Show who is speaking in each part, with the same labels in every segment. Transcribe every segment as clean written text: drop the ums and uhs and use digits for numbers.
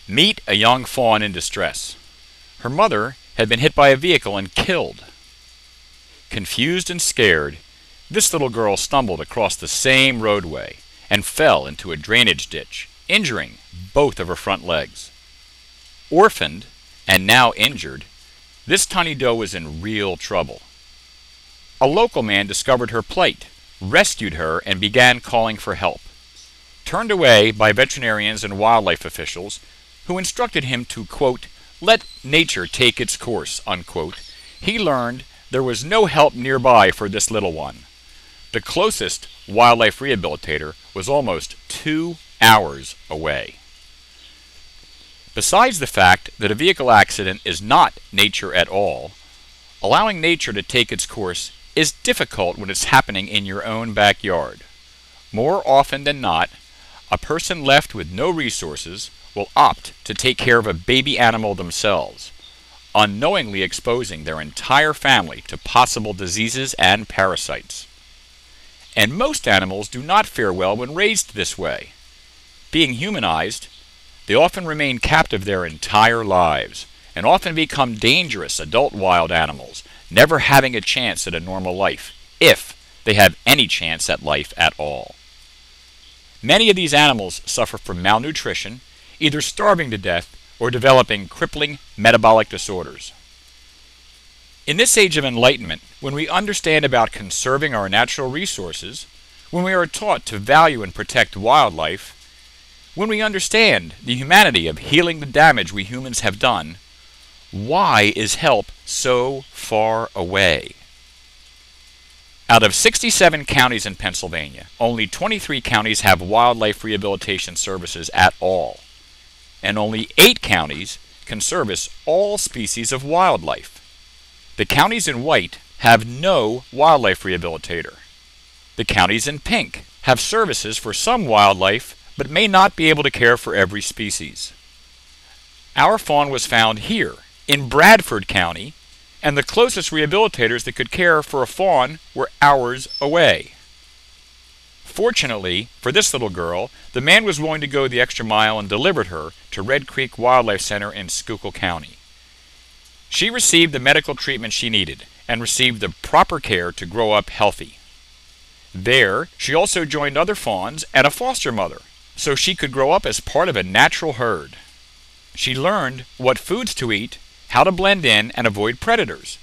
Speaker 1: Meet a young fawn in distress. Her mother had been hit by a vehicle and killed. Confused and scared, this little girl stumbled across the same roadway and fell into a drainage ditch, injuring both of her front legs. Orphaned and now injured, this tiny doe was in real trouble. A local man discovered her plight, rescued her, and began calling for help. Turned away by veterinarians and wildlife officials who instructed him to, quote, let nature take its course, unquote, he learned there was no help nearby for this little one. The closest wildlife rehabilitator was almost 2 hours away. Besides the fact that a vehicle accident is not nature at all, allowing nature to take its course is difficult when it's happening in your own backyard. More often than not, a person left with no resources will opt to take care of a baby animal themselves, unknowingly exposing their entire family to possible diseases and parasites. And most animals do not fare well when raised this way. Being humanized, they often remain captive their entire lives, and often become dangerous adult wild animals, never having a chance at a normal life, if they have any chance at life at all. Many of these animals suffer from malnutrition, either starving to death or developing crippling metabolic disorders. In this age of enlightenment, when we understand about conserving our natural resources, when we are taught to value and protect wildlife, when we understand the humanity of healing the damage we humans have done, why is help so far away? Out of 67 counties in Pennsylvania, only 23 counties have wildlife rehabilitation services at all, and only 8 counties can service all species of wildlife. The counties in white have no wildlife rehabilitator. The counties in pink have services for some wildlife, but may not be able to care for every species. Our fawn was found here, in Bradford County, and the closest rehabilitators that could care for a fawn were hours away. Fortunately for this little girl, the man was willing to go the extra mile and delivered her to Red Creek Wildlife Center in Schuylkill County. She received the medical treatment she needed and received the proper care to grow up healthy. There, she also joined other fawns and a foster mother, so she could grow up as part of a natural herd. She learned what foods to eat, how to blend in and avoid predators,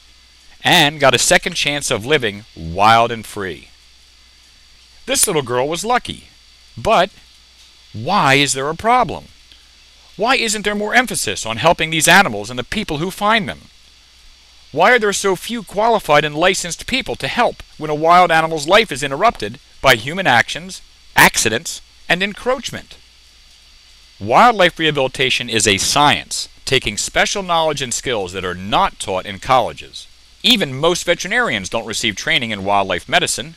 Speaker 1: and got a second chance of living wild and free. This little girl was lucky, but why is there a problem? Why isn't there more emphasis on helping these animals and the people who find them? Why are there so few qualified and licensed people to help when a wild animal's life is interrupted by human actions, accidents, and encroachment? Wildlife rehabilitation is a science, taking special knowledge and skills that are not taught in colleges. Even most veterinarians don't receive training in wildlife medicine.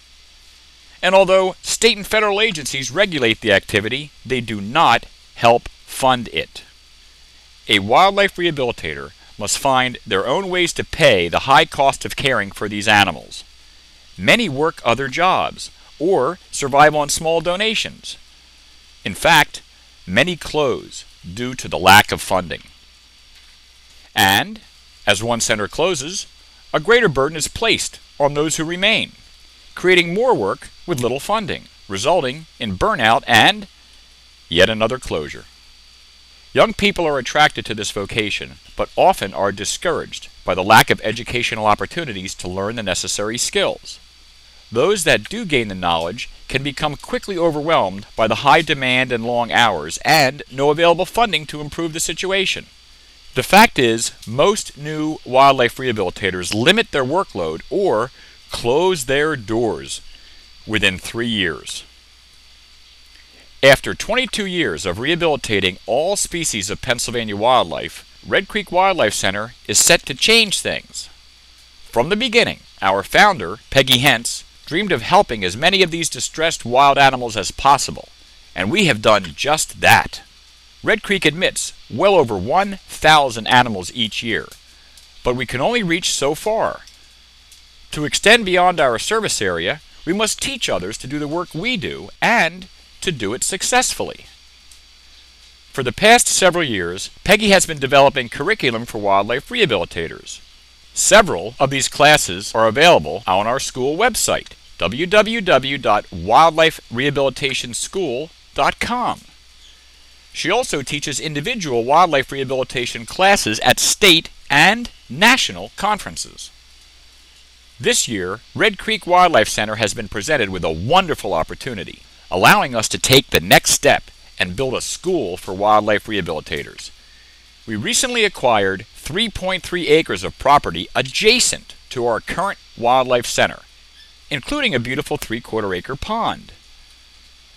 Speaker 1: And although state and federal agencies regulate the activity, they do not help fund it. A wildlife rehabilitator must find their own ways to pay the high cost of caring for these animals. Many work other jobs or survive on small donations. In fact, many close due to the lack of funding. And, as one center closes, a greater burden is placed on those who remain, creating more work with little funding, resulting in burnout and yet another closure. Young people are attracted to this vocation, but often are discouraged by the lack of educational opportunities to learn the necessary skills. Those that do gain the knowledge can become quickly overwhelmed by the high demand and long hours and no available funding to improve the situation. The fact is, most new wildlife rehabilitators limit their workload or close their doors within 3 years. After 22 years of rehabilitating all species of Pennsylvania wildlife, Red Creek Wildlife Center is set to change things. From the beginning, our founder, Peggy Hentz, dreamed of helping as many of these distressed wild animals as possible, and we have done just that. Red Creek admits well over 1,000 animals each year, but we can only reach so far. To extend beyond our service area, we must teach others to do the work we do and to do it successfully. For the past several years, Peggy has been developing curriculum for wildlife rehabilitators. Several of these classes are available on our school website, www.wildliferehabilitationschool.com. She also teaches individual wildlife rehabilitation classes at state and national conferences. This year, Red Creek Wildlife Center has been presented with a wonderful opportunity, allowing us to take the next step and build a school for wildlife rehabilitators. We recently acquired 3.3 acres of property adjacent to our current wildlife center, including a beautiful 3/4 acre pond.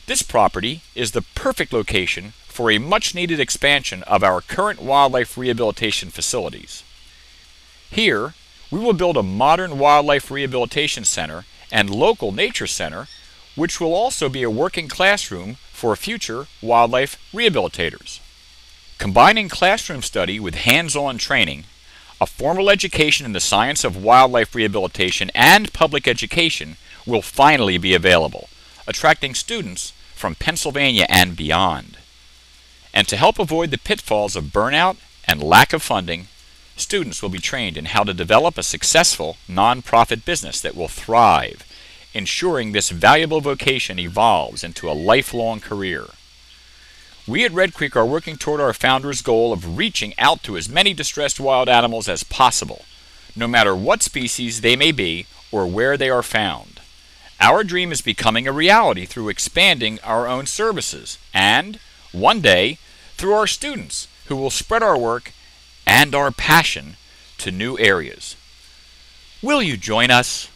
Speaker 1: This property is the perfect location for a much-needed expansion of our current wildlife rehabilitation facilities. Here, we will build a modern wildlife rehabilitation center and local nature center, which will also be a working classroom for future wildlife rehabilitators. Combining classroom study with hands-on training, a formal education in the science of wildlife rehabilitation and public education will finally be available, attracting students from Pennsylvania and beyond. And to help avoid the pitfalls of burnout and lack of funding, students will be trained in how to develop a successful nonprofit business that will thrive, ensuring this valuable vocation evolves into a lifelong career. We at Red Creek are working toward our founder's goal of reaching out to as many distressed wild animals as possible, no matter what species they may be or where they are found. Our dream is becoming a reality through expanding our own services and, one day, through our students who will spread our work and our passion to new areas. Will you join us?